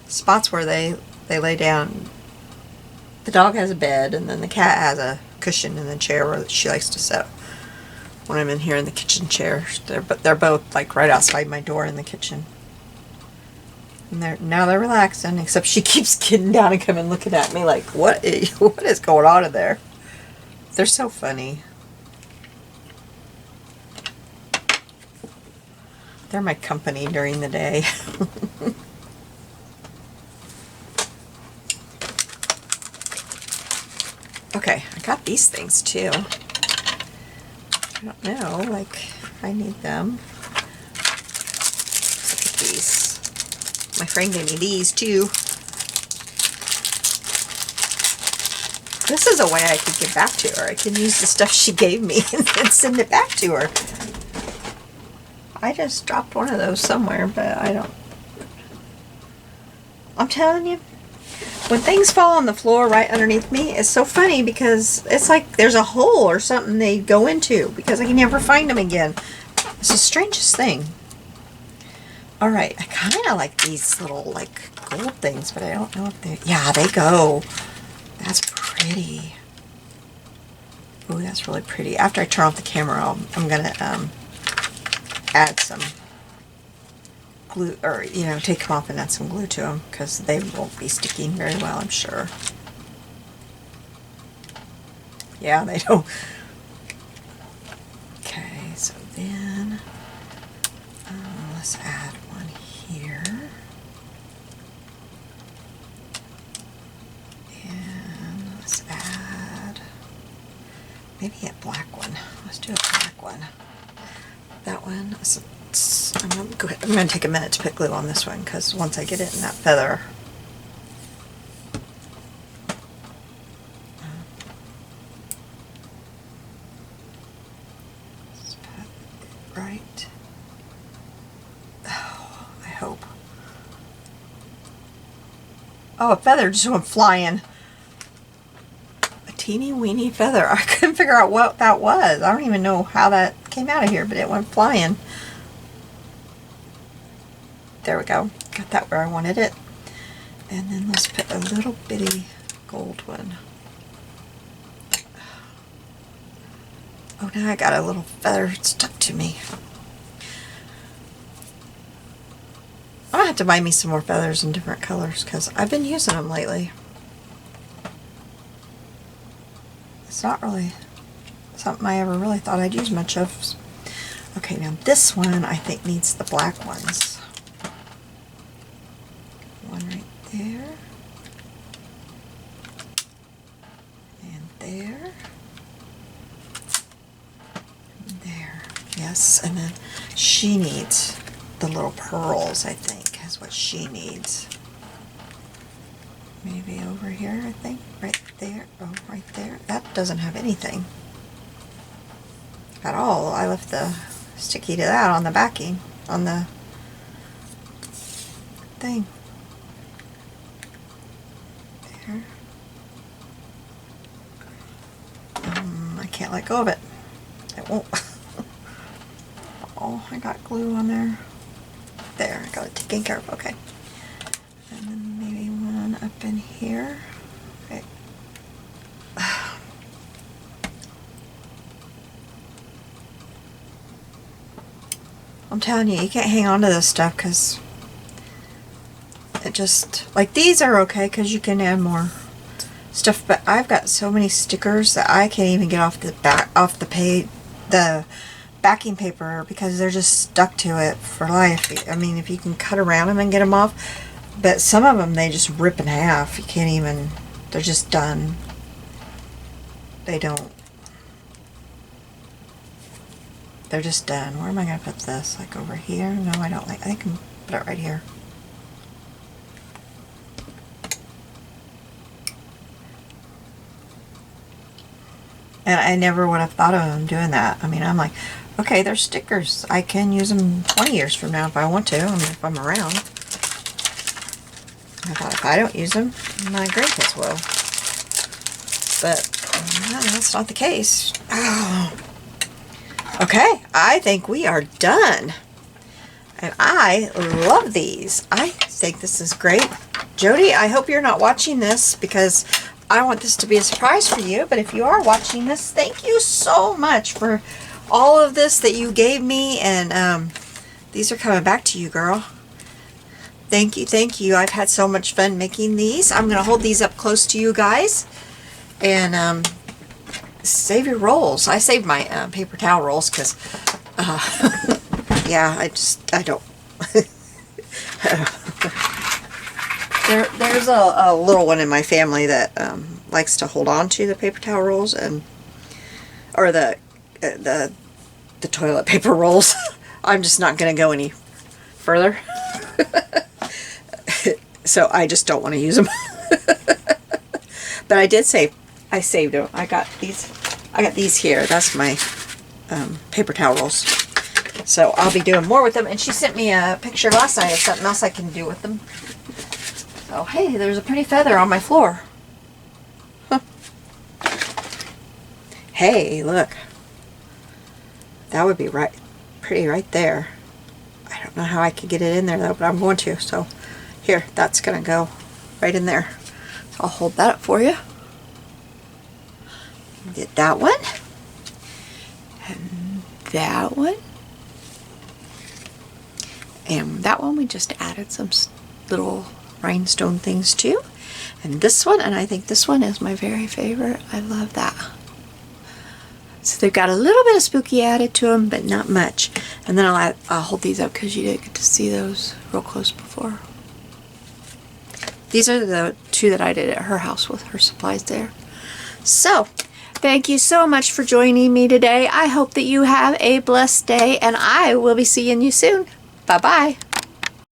spots where they lay down. The dog has a bed, and then the cat has a cushion in the chair where she likes to sit. When I'm in here in the kitchen chair, they're both like right outside my door in the kitchen. And now they're relaxing, except she keeps getting down and coming looking at me like, what is going on in there? They're so funny. They're my company during the day. Okay, I got these things too. I don't know, like, I need them. Look at these. My friend gave me these too. This is a way I could give back to her. I can use the stuff she gave me and then send it back to her. I just dropped one of those somewhere, but I don't. I'm telling you, when things fall on the floor right underneath me, it's so funny because it's like there's a hole or something they go into because I can never find them again. It's the strangest thing. Alright, I kind of like these little like gold things, but I don't know if they... Yeah, they go. That's pretty. Oh, that's really pretty. After I turn off the camera, I'm going to add some glue, or, you know, take them off and add some glue to them because they won't be sticking very well, I'm sure. Yeah, they don't. Okay, so then let's add one here. And let's add maybe a black one. Let's do a black one. That one. I'm going to take a minute to put glue on this one because once I get it in that feather. Let's put it right. Oh, I hope. Oh, a feather just went flying. A teeny weeny feather. I couldn't figure out what that was. I don't even know how that came out of here, but it went flying. There we go. Got that where I wanted it. And then let's put a little bitty gold one. Oh, now I got a little feather stuck to me. I'm going to have to buy me some more feathers in different colors because I've been using them lately. It's not really something I ever really thought I'd use much of. Okay, now this one I think needs the black ones. One right there. And there. And there. Yes, and then she needs the little pearls, I think, is what she needs. Maybe over here, I think. Right there. Oh, right there. That doesn't have anything at all. I left the sticky to that on the backing, on the thing. There. I can't let go of it. It won't. Oh, I got glue on there. There, I got it taken care of. Okay. And then maybe one up in here. Okay. I'm telling you, you can't hang on to this stuff because it just, like these are okay because you can add more stuff, but I've got so many stickers that I can't even get off the back, off the page, the backing paper because they're just stuck to it for life. I mean, if you can cut around them and get them off, but some of them they just rip in half. You can't even, they're just done. They don't. They're just done. Where am I going to put this? Like over here? No, I don't like. I think I can put it right here. And I never would have thought of them doing that. I mean, I'm like, okay, they're stickers. I can use them 20 years from now if I want to. I mean, if I'm around. I thought if I don't use them, my grandkids will. But no, that's not the case. Oh. Okay, I think we are done. And I love these. I think this is great. Jody, I hope you're not watching this because I want this to be a surprise for you. But if you are watching this, thank you so much for all of this that you gave me. And these are coming back to you, girl. Thank you, thank you. I've had so much fun making these. I'm going to hold these up close to you guys. And save your rolls. I saved my paper towel rolls because, yeah, I don't. There's a little one in my family that likes to hold on to the paper towel rolls and, or the toilet paper rolls. I'm just not going to go any further. So I just don't want to use them. But I did say I saved them. I got these here. That's my paper towel rolls. So I'll be doing more with them. And she sent me a picture last night of something else I can do with them. So hey, there's a pretty feather on my floor. Huh. Hey, look. That would be pretty right there. I don't know how I could get it in there though, but I'm going to. So here, that's gonna go right in there. So I'll hold that up for you. Get that one. And that one. And that one we just added some little rhinestone things to. And this one, and I think this one is my very favorite. I love that. So they've got a little bit of spooky added to them, but not much. And then I'll hold these up because you didn't get to see those real close before. These are the two that I did at her house with her supplies there. So, thank you so much for joining me today. I hope that you have a blessed day, and I will be seeing you soon. Bye-bye.